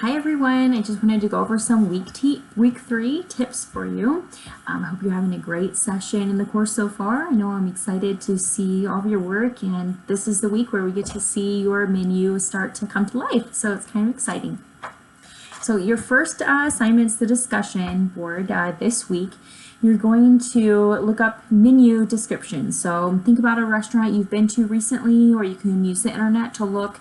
Hi everyone, I just wanted to go over some week 3 tips for you. I hope you're having a great session in the course so far. I know I'm excited to see all of your work, and this is the week where we get to see your menu start to come to life, so it's kind of exciting. So your first assignment's the discussion board this week. You're going to look up menu descriptions. So think about a restaurant you've been to recently, or you can use the internet to look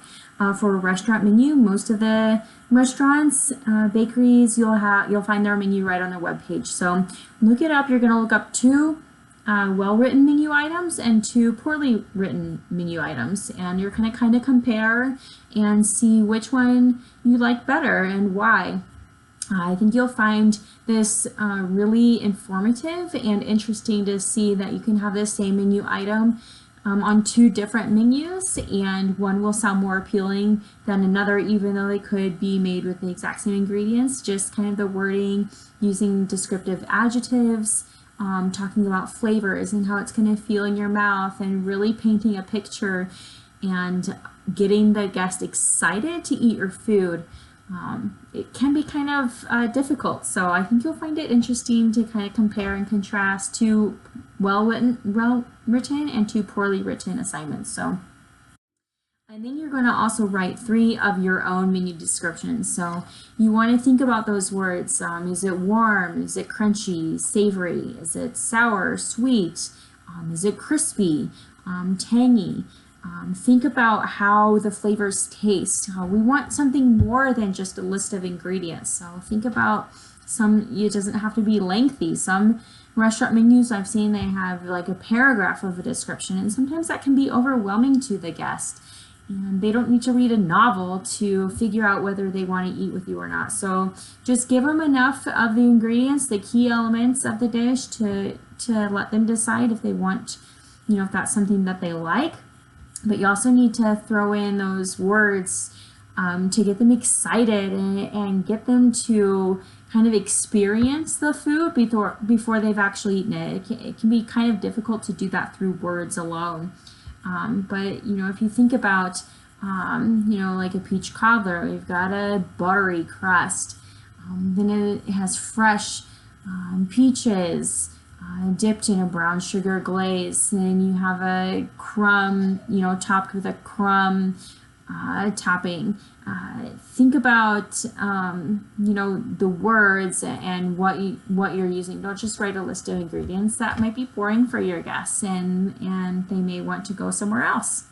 for a restaurant menu. Most of the restaurants, bakeries, you'll find their menu right on their webpage. So look it up. You're going to look up two well-written menu items and two poorly written menu items, and you're going to kind of compare and see which one you like better and why. I think you'll find this really informative and interesting to see that you can have the same menu item on two different menus, and one will sound more appealing than another, even though they could be made with the exact same ingredients. Just kind of the wording, using descriptive adjectives, talking about flavors and how it's going to feel in your mouth, and really painting a picture and getting the guest excited to eat your food. It can be kind of difficult, so I think you'll find it interesting to kind of compare and contrast two well-written and two poorly written assignments. And then you're going to also write 3 of your own menu descriptions. So you want to think about those words. Is it warm? Is it crunchy? Savory? Is it sour? Sweet? Is it crispy? Tangy? Think about how the flavors taste. We want something more than just a list of ingredients. So think about it doesn't have to be lengthy. Some restaurant menus I've seen, they have like a paragraph of a description, and sometimes that can be overwhelming to the guest. And they don't need to read a novel to figure out whether they want to eat with you or not. So just give them enough of the ingredients, the key elements of the dish, to let them decide if they want, if that's something that they like. But you also need to throw in those words to get them excited and get them to kind of experience the food before they've actually eaten it. It can be kind of difficult to do that through words alone. But if you think about, like a peach cobbler, you've got a buttery crust. Then it has fresh peaches, dipped in a brown sugar glaze. Then you have a crumb, topped with a crumb topping. Think about, the words and what you're using. Don't just write a list of ingredients. That might be boring for your guests, and they may want to go somewhere else.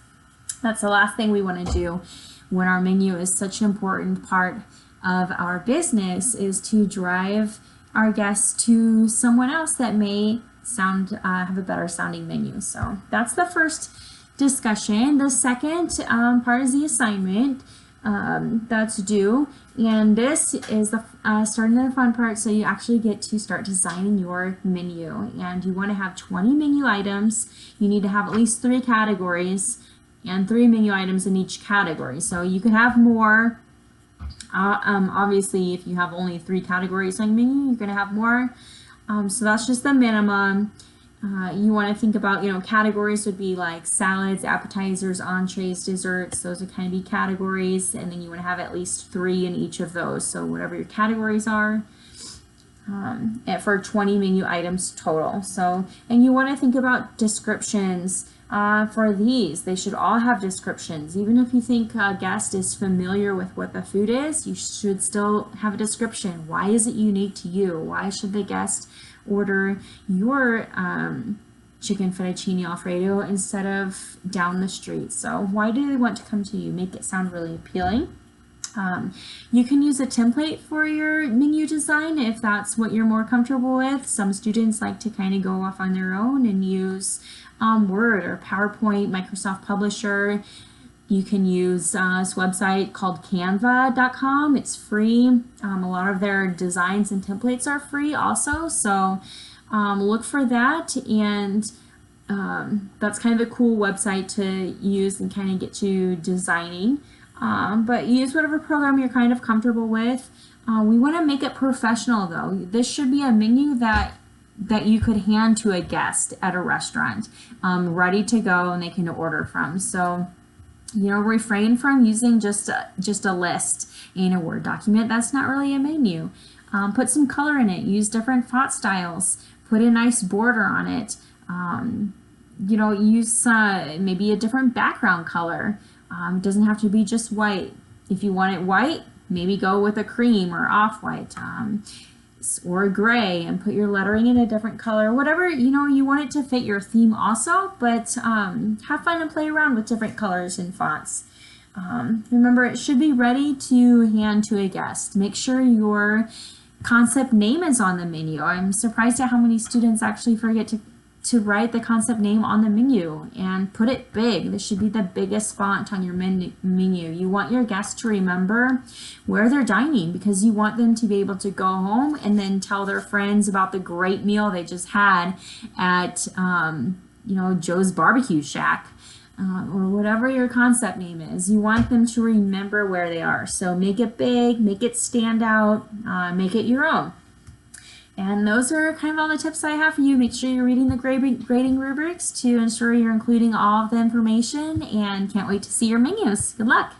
That's the last thing we want to do when our menu is such an important part of our business, is to drive our guests to someone else that may have a better sounding menu. So that's the first discussion. The second part is the assignment that's due, and this is the starting the fun part. So you actually get to start designing your menu, and you want to have 20 menu items. You need to have at least 3 categories and 3 menu items in each category. So you could have more. Obviously, if you have only 3 categories on menu, you're going to have more. So that's just the minimum. You want to think about, categories would be like salads, appetizers, entrees, desserts. Those would kind of be categories, and then you want to have at least 3 in each of those. So whatever your categories are, for 20 menu items total. So, and you want to think about descriptions. For these, they should all have descriptions. Even if you think a guest is familiar with what the food is, you should still have a description. Why is it unique to you? Why should the guest order your chicken fettuccine alfredo instead of down the street? So why do they want to come to you? Make it sound really appealing. You can use a template for your menu design if that's what you're more comfortable with. Some students like to kind of go off on their own and use Word or PowerPoint, Microsoft Publisher. You can use this website called canva.com. It's free. A lot of their designs and templates are free also, so look for that, and that's kind of a cool website to use and kind of get you designing. But use whatever program you're kind of comfortable with. We want to make it professional though. This should be a menu that you could hand to a guest at a restaurant, ready to go and they can order from. So refrain from using just a list in a Word document. That's not really a menu. Put some color in it. Use different font styles. Put a nice border on it. Use maybe a different background color. It doesn't have to be just white. If you want it white, maybe go with a cream or off-white or gray, and put your lettering in a different color. Whatever, you want it to fit your theme also, but have fun and play around with different colors and fonts. Remember, it should be ready to hand to a guest. Make sure your concept name is on the menu. I'm surprised at how many students actually forget to write the concept name on the menu, and put it big. This should be the biggest font on your menu. You want your guests to remember where they're dining, because you want them to be able to go home and then tell their friends about the great meal they just had at Joe's Barbecue Shack, or whatever your concept name is. You want them to remember where they are. So make it big, make it stand out, make it your own. And those are kind of all the tips I have for you. Make sure you're reading the grading rubrics to ensure you're including all of the information, and can't wait to see your menus. Good luck.